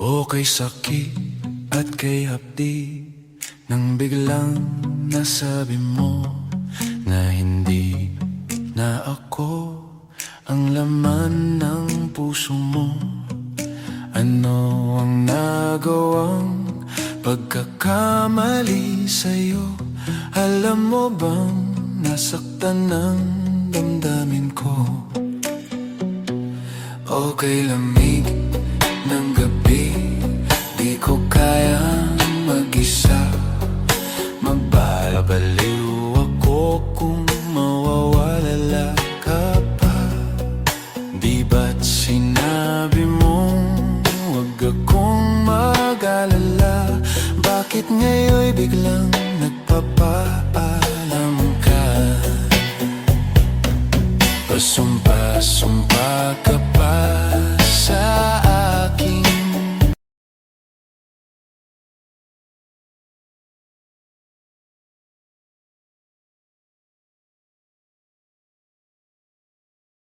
O kay sakit at kay hapdi, nang biglang nasabi mo na hindi na ako ang laman ng puso mo. Ano ang nagawang pagkakamali sa'yo? Alam mo bang nasaktan ng damdamin ko? O kay lamig ng gabi, di ko kayang mag-isa. Mababaliw ako kung mawawala ka pa. Di ba't sinabi mong huwag akong mag-alala? Bakit ngayon'y biglang nagpapaalam ka? Pasumpa-sumpa ka